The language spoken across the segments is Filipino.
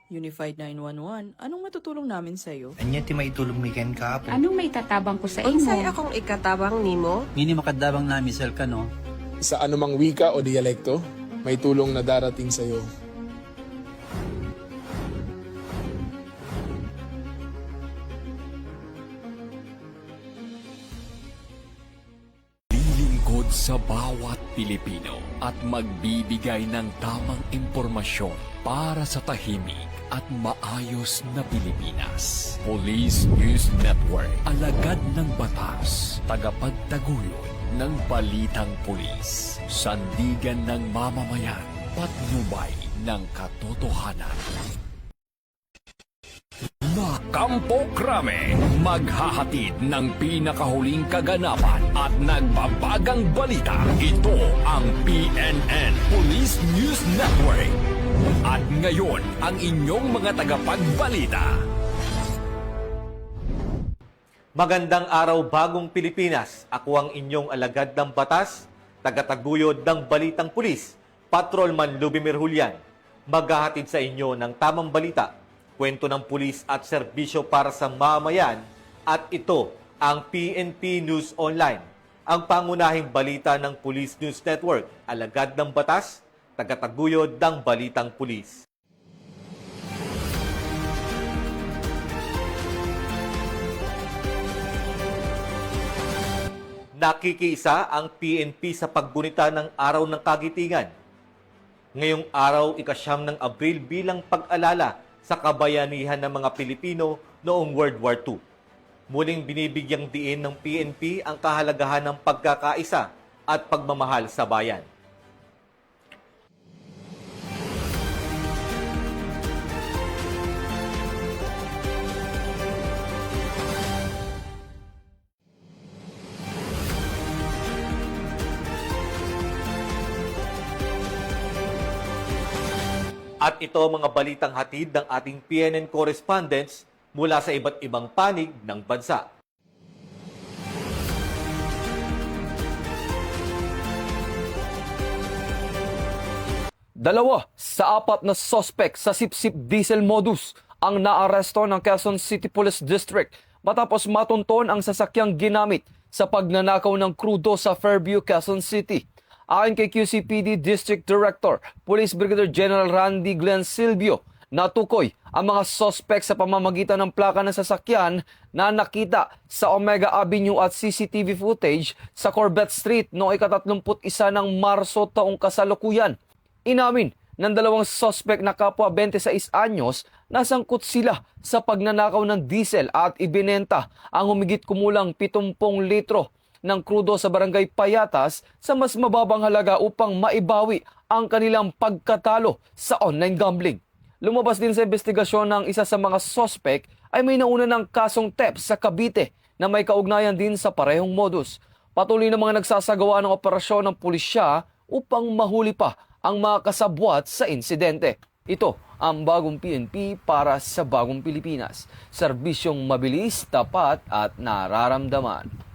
Unified 911, anong matutulong namin sa'yo? Anya ti maitulong mi ken kahapon. Anong may tatabang ko sa imo? Unsay akong ikatabang nimo? Ngini makadabang na misal ka no. Sa anumang wika o dialekto, may tulong na darating sa iyo. Lilingkod sa bawat Pilipino at magbibigay ng tamang impormasyon para sa tahimik at maayos na Pilipinas. Police News Network, alagad ng batas, tagapagtaguyod ng balitang pulis, sandigan ng mamamayan, patnubay ng katotohanan. La Campo Crame, maghahatid ng pinakahuling kaganapan at nagbabagang balita. Ito ang PNN Police News Network. At ngayon, ang inyong mga tagapagbalita. Magandang araw, bagong Pilipinas. Ako ang inyong alagad ng batas, tagataguyod ng balitang pulis, Patrolman Lubimir Julian. Maghahatid sa inyo ng tamang balita, kwento ng pulis at serbisyo para sa mamayan, at ito ang PNP News Online, ang pangunahing balita ng Police News Network, alagad ng batas, tagataguyod ng balitang pulis. Nakikiisa ang PNP sa paggunita ng Araw ng Kagitingan. Ngayong araw, ika-9 ng Abril bilang pag-alala sa kabayanihan ng mga Pilipino noong World War II. Muling binibigyang diin ng PNP ang kahalagahan ng pagkakaisa at pagmamahal sa bayan. At ito ang mga balitang hatid ng ating PNN correspondents mula sa iba't ibang panig ng bansa. Dalawa sa 4 na suspect sa sip-sip diesel modus ang naaresto ng Quezon City Police District matapos matunton ang sasakyang ginamit sa pagnanakaw ng krudo sa Fairview, Quezon City. Ayon kay QCPD District Director, Police Brigadier General Randy Glenn Silvio, natukoy ang mga suspect sa pamamagitan ng plaka ng sasakyan na nakita sa Omega Avenue at CCTV footage sa Corbett Street noong ika-31 ng Marso taong kasalukuyan. Inamin ng dalawang suspect na kapwa 26 anyos na sangkot sila sa pagnanakaw ng diesel at ibinenta ang humigit kumulang 70 litro ng krudo sa Barangay Payatas sa mas mababang halaga upang maibawi ang kanilang pagkatalo sa online gambling. Lumabas din sa investigasyon ng isa sa mga suspect ay may nauna ng kasong theft sa Cavite na may kaugnayan din sa parehong modus. Patuloy na mga nagsasagawa ng operasyon ng pulisya upang mahuli pa ang mga kasabwat sa insidente. Ito ang bagong PNP para sa bagong Pilipinas. Serbisyong mabilis, tapat at nararamdaman.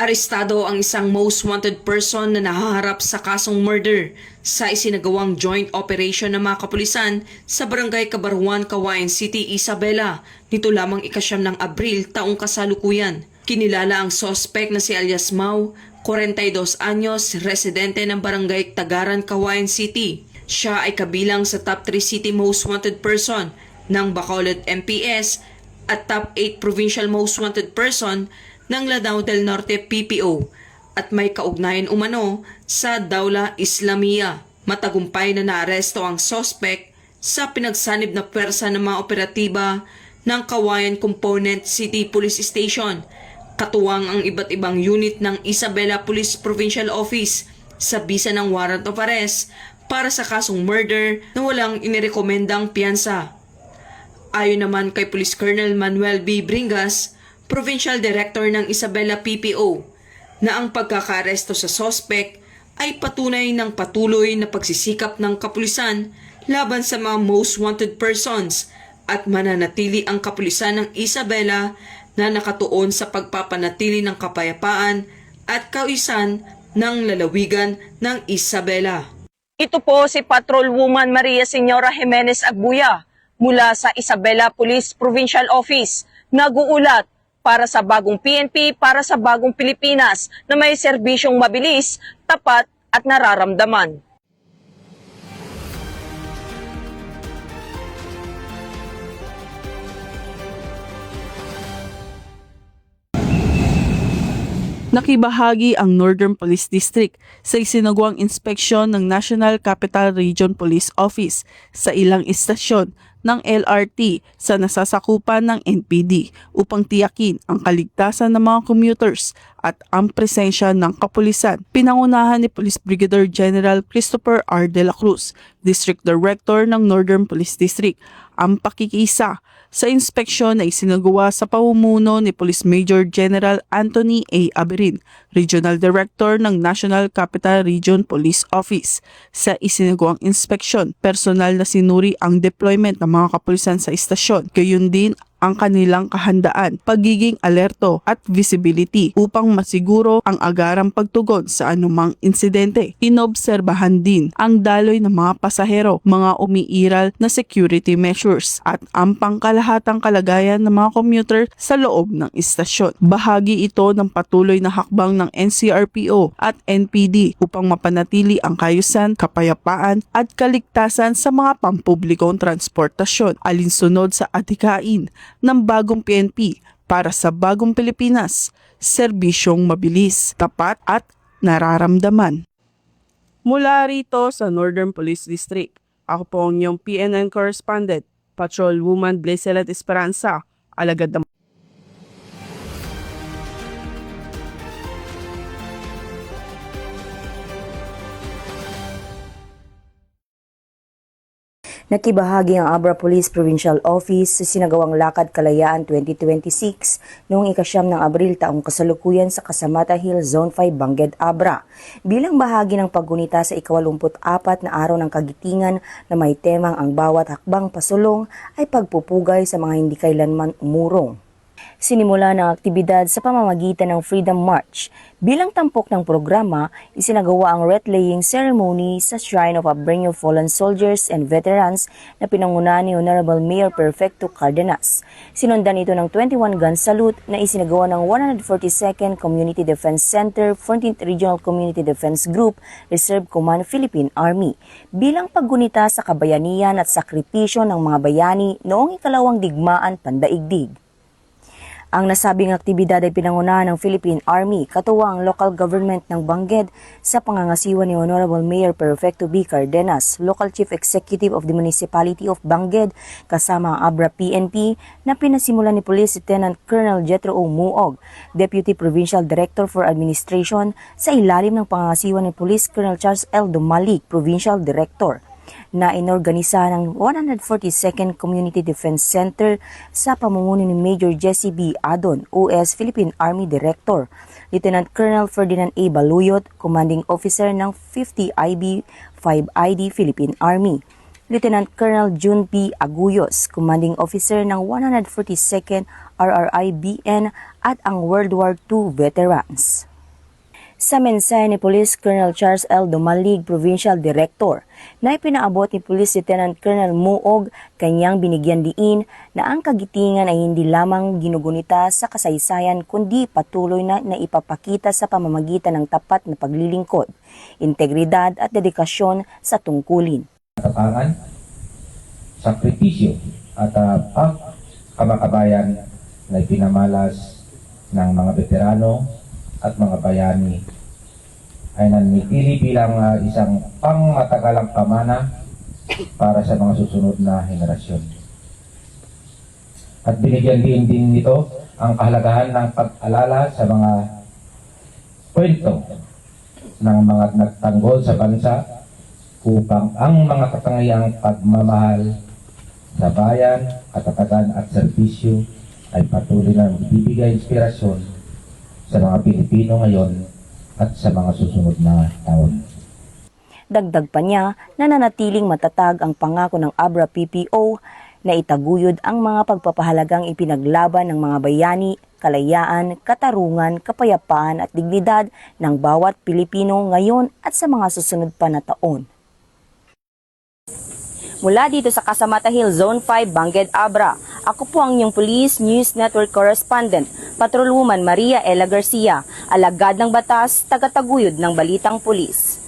Arestado ang isang most wanted person na nahaharap sa kasong murder sa isinagawang joint operation ng mga kapulisan sa Barangay Kabaruan, Cagayan City, Isabela nito lamang ika-9 ng Abril taong kasalukuyan. Kinilala ang suspect na si alias Mau, 42 anyos, residente ng Barangay Tagaran, Cagayan City. Siya ay kabilang sa top 3 city most wanted person ng Bacolod MPS at top 8 provincial most wanted person ng Lanao del Norte PPO at may kaugnayan umano sa Dawla Islamia. Matagumpay na naaresto ang suspect sa pinagsanib na pwersa ng mga operatiba ng Cagayan Component City Police Station, katuwang ang iba't ibang unit ng Isabela Police Provincial Office sa bisa ng warrant of arrest para sa kasong murder na walang inirekomendang piyansa. Ayon naman kay Police Colonel Manuel B. Bringas, Provincial Director ng Isabela PPO, na ang pagkakaresto sa suspect ay patunay ng patuloy na pagsisikap ng kapulisan laban sa mga most wanted persons at mananatili ang kapulisan ng Isabela na nakatuon sa pagpapanatili ng kapayapaan at kawisan ng lalawigan ng Isabela. Ito po si Patrolwoman Maria Señora Jimenez Agbuya mula sa Isabela Police Provincial Office. Nag-uulat para sa bagong PNP, para sa bagong Pilipinas na may serbisyong mabilis, tapat at nararamdaman. Nakibahagi ang Northern Police District sa isinagawang inspeksyon ng National Capital Region Police Office sa ilang istasyon ng LRT sa nasasakupan ng NPD upang tiyakin ang kaligtasan ng mga commuters at ang presensya ng kapulisan. Pinangunahan ni Police Brigadier General Christopher R. De La Cruz, District Director ng Northern Police District, ang pakikisa sa inspeksyon na isinagawa sa pamumuno ni Police Major General Anthony A. Aberin, Regional Director ng National Capital Region Police Office. Sa isinagawang inspeksyon, personal na sinuri ang deployment ng mga kapulisan sa istasyon, gayon din ang kanilang kahandaan, pagiging alerto at visibility upang masiguro ang agarang pagtugon sa anumang insidente. Inobserbahan din ang daloy ng mga pasahero, mga umiiral na security measures at ang pangkalahatang kalagayan ng mga commuter sa loob ng istasyon. Bahagi ito ng patuloy na hakbang ng NCRPO at NPD upang mapanatili ang kaayusan, kapayapaan at kaligtasan sa mga pampublikong transportasyon, alinsunod sa adhikain ng bagong PNP para sa bagong Pilipinas, serbisyong mabilis, tapat at nararamdaman. Mula rito sa Northern Police District, ako po ang inyong PNN correspondent, Patrolwoman Blaiselet Esperanza, alagad ng Nakibahagi ang Abra Police Provincial Office sa sinagawang Lakad Kalayaan 2026 noong 9 ng Abril taong kasalukuyan sa Casamata Hill Zone 5 Bangged, Abra. Bilang bahagi ng paggunita sa ika-84 na araw ng kagitingan na may temang ang bawat hakbang pasulong ay pagpupugay sa mga hindi kailanman umurong. Sinimula ng aktibidad sa pamamagitan ng Freedom March. Bilang tampok ng programa, isinagawa ang wreath-laying ceremony sa Shrine of Abreño Fallen Soldiers and Veterans na pinangunahan ni Honorable Mayor Perfecto Cardenas. Sinundan ito ng 21-gun salute na isinagawa ng 142nd Community Defense Center, 14th Regional Community Defense Group, Reserve Command Philippine Army. Bilang paggunita sa kabayanihan at sakripisyo ng mga bayani noong ikalawang digmaan pandaigdig. Ang nasabing aktibidad ay pinangunahan ng Philippine Army, katuwa ang local government ng Bangged sa pangangasiwa ni Honorable Mayor Perfecto B. Cardenas, Local Chief Executive of the Municipality of Bangged, kasama ang Abra PNP na pinasimulan ni Police Lieutenant Colonel Jetro O. Muog, Deputy Provincial Director for Administration, sa ilalim ng pangangasiwa ni Police Colonel Charles L. Dumalik, Provincial Director, na inorganisa ng 142nd Community Defense Center sa pamumuno ni Major Jesse B. Adon, OS Philippine Army Director, Lieutenant Colonel Ferdinand A. Baluyot, Commanding Officer ng 50 IB 5ID Philippine Army, Lieutenant Colonel June P. Aguyos, Commanding Officer ng 142nd RRIBN at ang World War II Veterans. Sa mensahe ni Police Colonel Charles L. Dumalig, Provincial Director, na ipinaabot ni Police Lieutenant Colonel Muog, kanyang binigyan diin na ang kagitingan ay hindi lamang ginugunita sa kasaysayan kundi patuloy na ipapakita sa pamamagitan ng tapat na paglilingkod, integridad at dedikasyon sa tungkulin. Katapangan, sakripisyo at pagkamakabayan na ipinamalas ng mga veterano at mga bayani ay nanitili bilang isang pangmatagalang pamana para sa mga susunod na henerasyon. At binigyan din nito ang kahalagahan ng pag-alala sa mga kwento ng mga nagtanggol sa bansa upang ang mga katangiang pagmamahal sa bayan, katatagan at serbisyo ay patuloy na magbibigay inspirasyon sa mga Pilipino ngayon at sa mga susunod na taon. Dagdag pa niya na nanatiling matatag ang pangako ng Abra PPO na itaguyod ang mga pagpapahalagang ipinaglaban ng mga bayani kalayaan, katarungan, kapayapaan at dignidad ng bawat Pilipino ngayon at sa mga susunod pa na taon. Mula dito sa Casamata Hill, Zone 5, Bangued, Abra, ako po ang inyong Police News Network Correspondent, Patrolwoman Maria Ella Garcia, alagad ng batas, tagataguyod ng balitang pulis.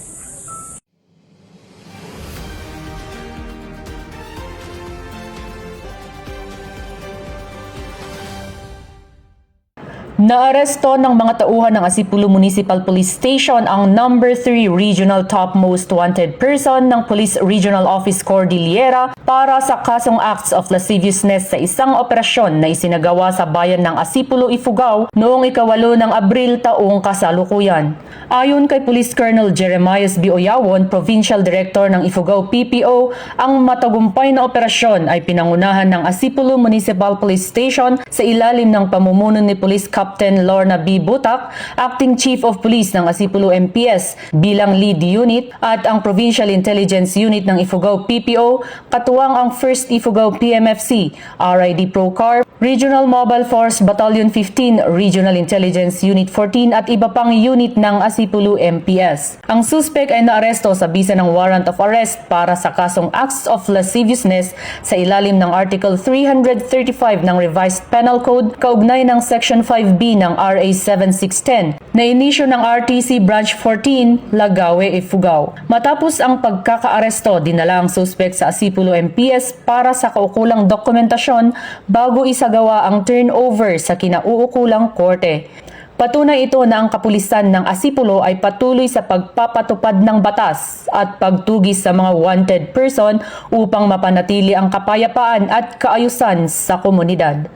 Naaresto ng mga tauhan ng Asipulo Municipal Police Station ang number 3 Regional Top Most Wanted Person ng Police Regional Office Cordillera para sa kasong acts of lasciviousness sa isang operasyon na isinagawa sa bayan ng Asipulo, Ifugao noong 8 ng Abril taong kasalukuyan. Ayon kay Police Colonel Jeremias B. Oyawon, Provincial Director ng Ifugao PPO, ang matagumpay na operasyon ay pinangunahan ng Asipulo Municipal Police Station sa ilalim ng pamumuno ni Police Captain Lorna B. Butak, Acting Chief of Police ng Asipulo MPS bilang lead unit at ang Provincial Intelligence Unit ng Ifugao PPO, katuwang ang 1st Ifugao PMFC, RID Procar, Regional Mobile Force Battalion 15, Regional Intelligence Unit 14 at iba pang unit ng Asipulo MPS. Ang suspect ay naaresto sa bisa ng warrant of arrest para sa kasong acts of lasciviousness sa ilalim ng Article 335 ng Revised Penal Code kaugnay ng Section 5B ng RA 7610 na inisyo ng RTC Branch 14, Lagawe, Ifugao. Matapos ang pagkakaaresto, dinala ang suspect sa Asipulo MPS para sa kaukulang dokumentasyon bago isagawa ang turnover sa kinauukulang korte. Patunay ito na ang kapulisan ng Asipulo ay patuloy sa pagpapatupad ng batas at pagtugis sa mga wanted person upang mapanatili ang kapayapaan at kaayusan sa komunidad.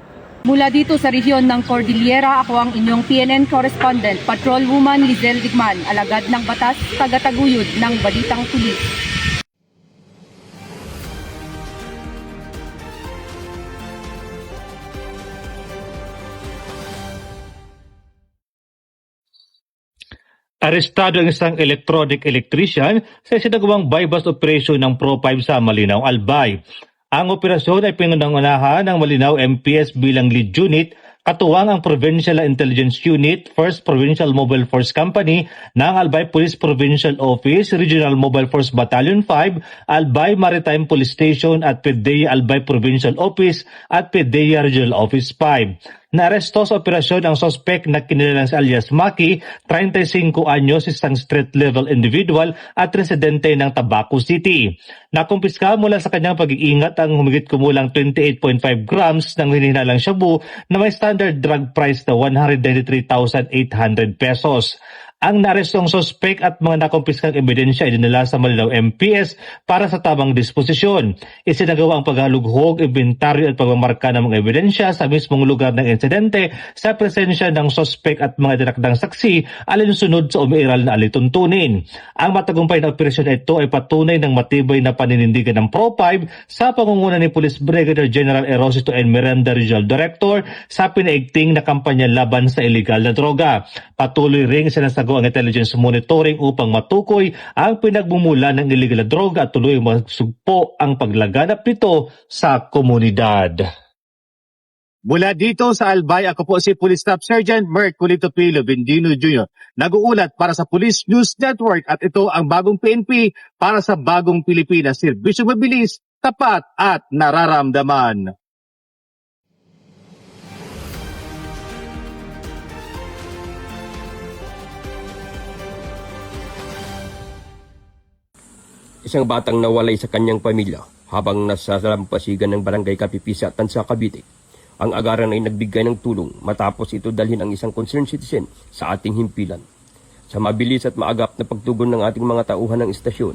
Mula dito sa rehiyon ng Cordillera, ako ang inyong PNN correspondent, Patrolwoman Lizelle Digman, alagad ng batas, tagataguyod ng balitang pulis. Arestado ang isang electronic electrician sa isinagawang bypass operation ng Pro5 sa Malinaw, Albay. Ang operasyon ay pinangunahan ng Malinaw MPS bilang lead unit, katuwang ang Provincial Intelligence Unit, 1st Provincial Mobile Force Company ng Albay Police Provincial Office, Regional Mobile Force Battalion 5, Albay Maritime Police Station at PDEA Albay Provincial Office at PDEA Regional Office 5. Naaresto sa operasyon ang suspect na kinilalang si alias Maki, 35 anyos, isang street-level individual at residente ng Tabaco City. Nakumpiska mula sa kanyang pag-iingat ang humigit kumulang 28.5 grams ng hinihinalang shabu na may standard drug price na 193,800 pesos. Ang naarestong suspect at mga nakumpiskang ebidensya ay dinala sa Malinaw MPS para sa tamang disposisyon. Isinagawa ang paghalughog, inventaryo at pagmamarka ng mga ebidensya sa mismong lugar ng insidente sa presensya ng suspect at mga dinakdang saksi alinsunod sa umiiral na alituntunin. Ang matagumpay na operasyon ito ay patunay ng matibay na paninindigan ng Pro5 sa pangunguna ni Police Brigadier General Erosito N. Miranda, Regional Director, sa pinaigting na kampanya laban sa iligal na droga. Patuloy ring sinasagot ang intelligence monitoring upang matukoy ang pinagmumula ng illegal na droga at tuloy magsugpo ang paglaganap nito sa komunidad. Mula dito sa Albay, ako po si Police Staff Sergeant Merc Culito Pilo Bendino Jr. Nag-uulat para sa Police News Network at ito ang bagong PNP para sa bagong Pilipinas. Serbisyo mabilis, tapat at nararamdaman. Isang batang nawalay sa kanyang pamilya habang nasa dalampasigan ng barangay Kapipisa, Tansa, Cavite. Ang agaran ay nagbigay ng tulong matapos ito dalhin ang isang concerned citizen sa ating himpilan. Sa mabilis at maagap na pagtugon ng ating mga tauhan ng istasyon,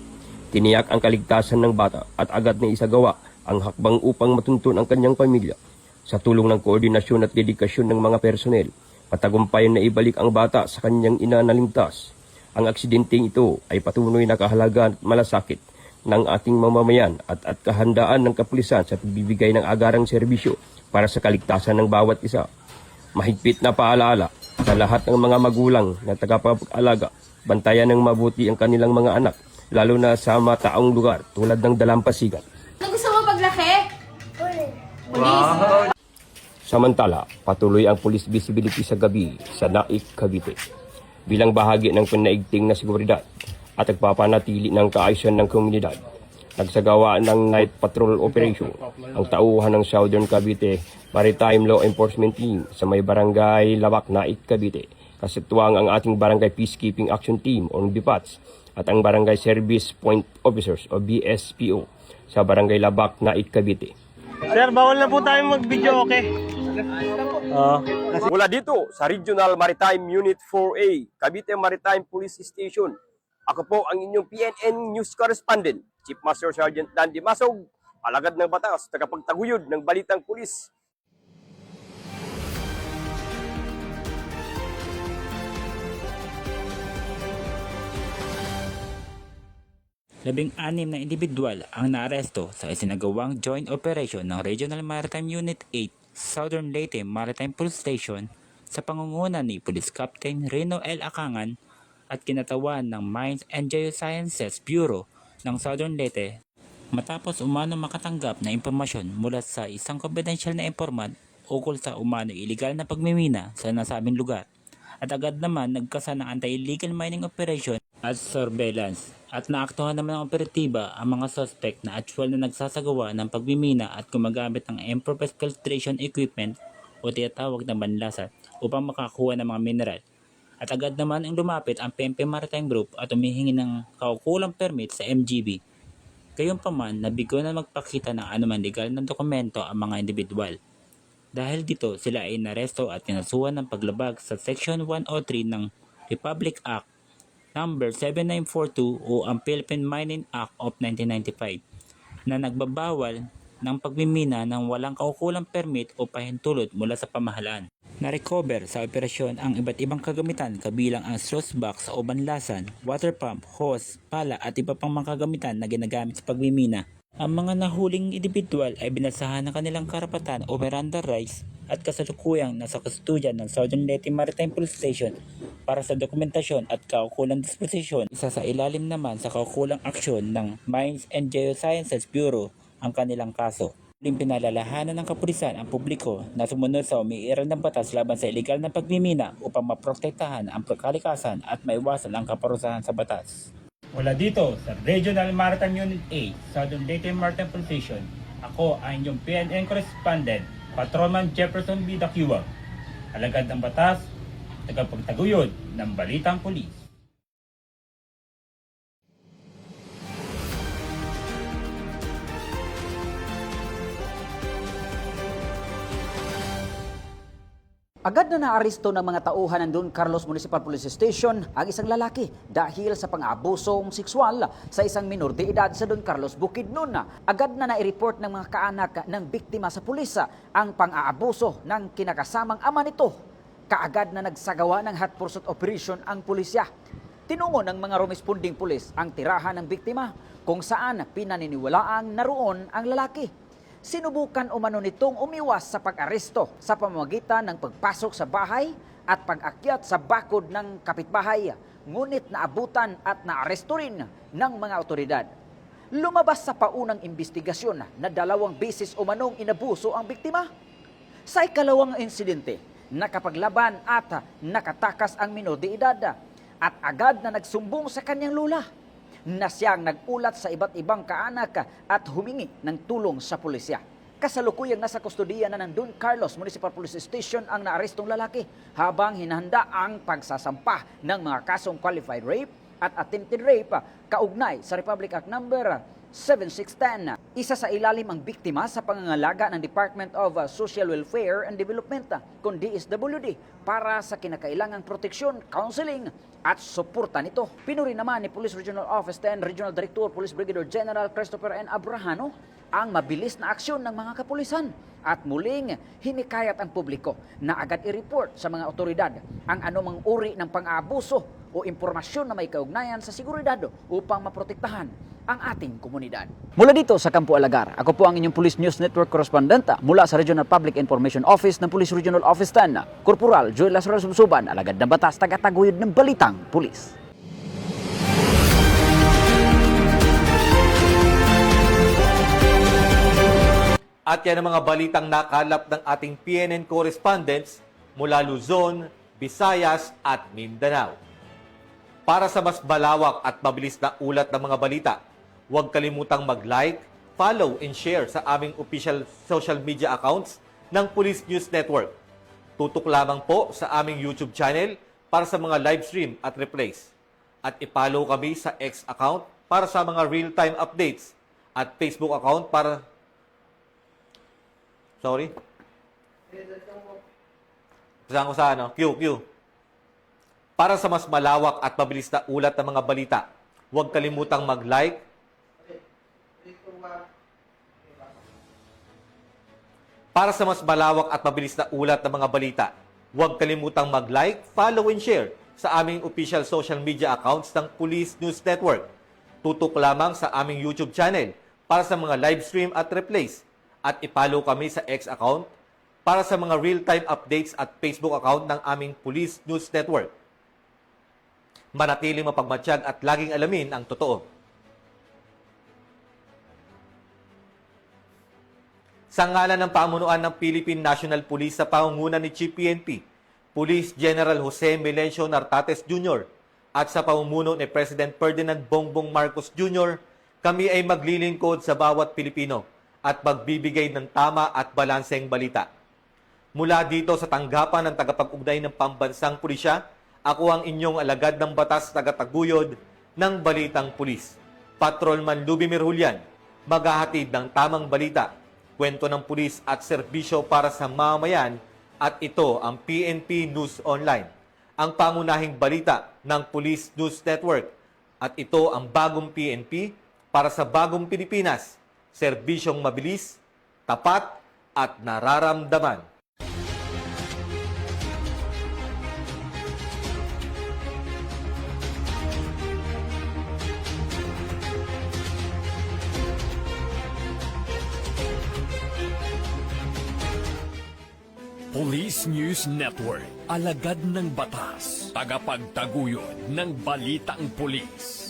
tiniyak ang kaligtasan ng bata at agad na isagawa ang hakbang upang matuntun ang kanyang pamilya. Sa tulong ng koordinasyon at dedikasyon ng mga personel, patagumpayan na ibalik ang bata sa kanyang ina na ligtas. Ang aksidenteng ito ay patuloy na kahalagaan at malasakit ng ating mamamayan at kahandaan ng kapulisan sa pagbibigay ng agarang serbisyo para sa kaligtasan ng bawat isa. Mahigpit na paalala sa lahat ng mga magulang na tagapag-alaga, bantayan ng mabuti ang kanilang mga anak, lalo na sa mataong lugar tulad ng dalampasigan. Ano gusto mo paglaki? Wow. Samantala, patuloy ang police visibility sa gabi sa Naik, Cavite. Bilang bahagi ng panaigting na seguridad at nagpapanatili ng kaayusan ng komunidad, nagsagawa ng night patrol operation ang tauhan ng Southern Cavite Maritime Law Enforcement Team sa may barangay Lawak, Naik, Cavite. Kasituang ang ating Barangay Peacekeeping Action Team o BPATS at ang Barangay Service Point Officers o BSPO sa Barangay Labak, Naik, Cavite. Sir, bawal na po tayo mag-video, okay? Mula dito sa Regional Maritime Unit 4A, Cavite Maritime Police Station, ako po ang inyong PNN News Correspondent, Chief Master Sergeant Dan Dimasog, alagad ng batas, tagapagtaguyod ng balitang pulis. Labing-anim na individual ang naaresto sa isinagawang joint operation ng Regional Maritime Unit 8 Southern Leyte Maritime Police Station sa pangunguna ni Police Captain Reno L. Akangan at kinatawan ng Mines and Geosciences Bureau ng Southern Leyte matapos umano makatanggap na impormasyon mula sa isang confidential na informant ukol sa umano illegal na pagmimina sa nasabing lugar. At agad naman nagkasa ng anti-illegal mining operation at surveillance at naaktuhan naman ng operatiba ang mga suspect na actual na nagsasagawa ng pagmimina at gumagamit ng improvised filtration equipment o tinatawag na banlasat upang makakuha ng mga mineral. At agad naman ang lumapit ang PNP Maritime Group at humihingi ng kaukulang permit sa MGB. Gayunpaman, nabigo na magpakita ng anuman legal na dokumento ang mga individual. Dahil dito, sila ay inaresto at kinasuhan ng paglabag sa Section 103 ng Republic Act number 7942 o ang Philippine Mining Act of 1995 na nagbabawal ng pagmimina ng walang kaukulang permit o pahintulot mula sa pamahalaan. Na-recover sa operasyon ang iba't ibang kagamitan kabilang ang sluice box o banlasan, water pump, hose, pala at iba pang mga kagamitan na ginagamit sa pagmimina. Ang mga nahuling individual ay binasahan ng kanilang karapatan o Miranda rights at kasalukuyang nasa kustudyan ng Southern Leyte Maritime Police Station para sa dokumentasyon at kaukulang disposisyon. Isa sa ilalim naman sa kaukulang aksyon ng Mines and Geosciences Bureau ang kanilang kaso. Pinalalahanan ng kapulisan ang publiko na sumunod sa umiiral ng batas laban sa iligal na pagmimina upang maprotektahan ang kalikasan at maiwasan ang kaparusahan sa batas. Mula dito sa Regional Maritime Unit 8, Southern Leyte Maritime Police Station, ako ang inyong PNN Correspondent, Patrolman Jefferson B. Dakiwag, alagad ng batas, tagapagtaguyod ng balitang pulis. Agad na naaresto ng mga tauhan ng Don Carlos Municipal Police Station ang isang lalaki dahil sa pang-abusong sexual sa isang minor de edad sa Don Carlos, Bukidnon. Agad na nai-report ng mga kaanak ng biktima sa pulis ang pang-aabuso ng kinakasamang ama nito. Kaagad na nagsagawa ng hot pursuit operation ang pulisya. Tinungo ng mga responding pulis ang tirahan ng biktima kung saan pinaniniwalaang naroon ang lalaki. Sinubukan umano nitong umiwas sa pag-aresto sa pamamagitan ng pagpasok sa bahay at pag-akyat sa bakod ng kapitbahay, ngunit naabutan at naaresto rin ng mga otoridad. Lumabas sa paunang investigasyon na 2 beses umanong inabuso ang biktima. Sa ikalawang insidente, nakapaglaban at nakatakas ang minor de edad at agad na nagsumbong sa kanyang lola na siyang nagulat sa iba't ibang kaanak at humingi ng tulong sa pulisya. Kasalukuyang nasa kustodiya na ng Don Carlos Municipal Police Station ang naarestong lalaki habang hinahanda ang pagsasampa ng mga kasong qualified rape at attempted rape kaugnay sa Republic Act number 7610. Isa sa ilalim ang biktima sa pangangalaga ng Department of Social Welfare and Development kung DSWD para sa kinakailangang proteksyon, counseling at suporta nito. Pinuri naman ni Police Regional Office 10 Regional Director Police Brigadier General Christopher N. Abrahano ang mabilis na aksyon ng mga kapulisan at muling hinikayat ang publiko na agad i-report sa mga otoridad ang anumang uri ng pang-aabuso o impormasyon na may kaugnayan sa seguridad upang maprotektahan ang ating komunidad. Mula dito sa Campo Alagar, ako po ang inyong Police News Network Correspondent mula sa Regional Public Information Office ng Police Regional Office 10, Corporal Joel Lazaro Subsuban, alagad ng batas, tagataguyod ng balitang pulis. At yan ang mga balitang nakalap ng ating PNN correspondents mula Luzon, Visayas at Mindanao. Para sa mas malawak at mabilis na ulat ng mga balita, huwag kalimutang mag-like, follow and share sa aming official social media accounts ng Police News Network. Tutok lamang po sa aming YouTube channel para sa mga live stream at replays. At i-follow kami sa X account para sa mga real-time updates at Facebook account para... Sorry? Saan ko sa ano? Q. Para sa mas malawak at mabilis na ulat ng mga balita, huwag kalimutang mag-like, Para sa mas malawak at mabilis na ulat ng mga balita, huwag kalimutang mag-like, follow and share sa aming official social media accounts ng Police News Network. Tutok lamang sa aming YouTube channel para sa mga live stream at replays at i-follow kami sa X account para sa mga real-time updates at Facebook account ng aming Police News Network. Manatiling mapagmatsyag at laging alamin ang totoo. Sa ngalan ng pamunuan ng Philippine National Police sa pangunguna ni Chief PNP, Police General Jose Melencio Nartates Jr. at sa pamumuno ni President Ferdinand Bongbong Marcos Jr., kami ay maglilingkod sa bawat Pilipino at magbibigay ng tama at balanseng balita. Mula dito sa tanggapan ng tagapag-ugnay ng pambansang pulisya, ako ang inyong alagad ng batas tagataguyod ng Balitang Pulis. Patrolman Lubimir Julian, maghahatid ng tamang balita, kwento ng pulis at serbisyo para sa mamamayan, at ito ang PNP News Online, ang pangunahing balita ng Police News Network, at ito ang bagong PNP para sa bagong Pilipinas, serbisyong mabilis, tapat at nararamdaman. Police News Network, alagad ng batas, tagapagtaguyod ng balitang pulis.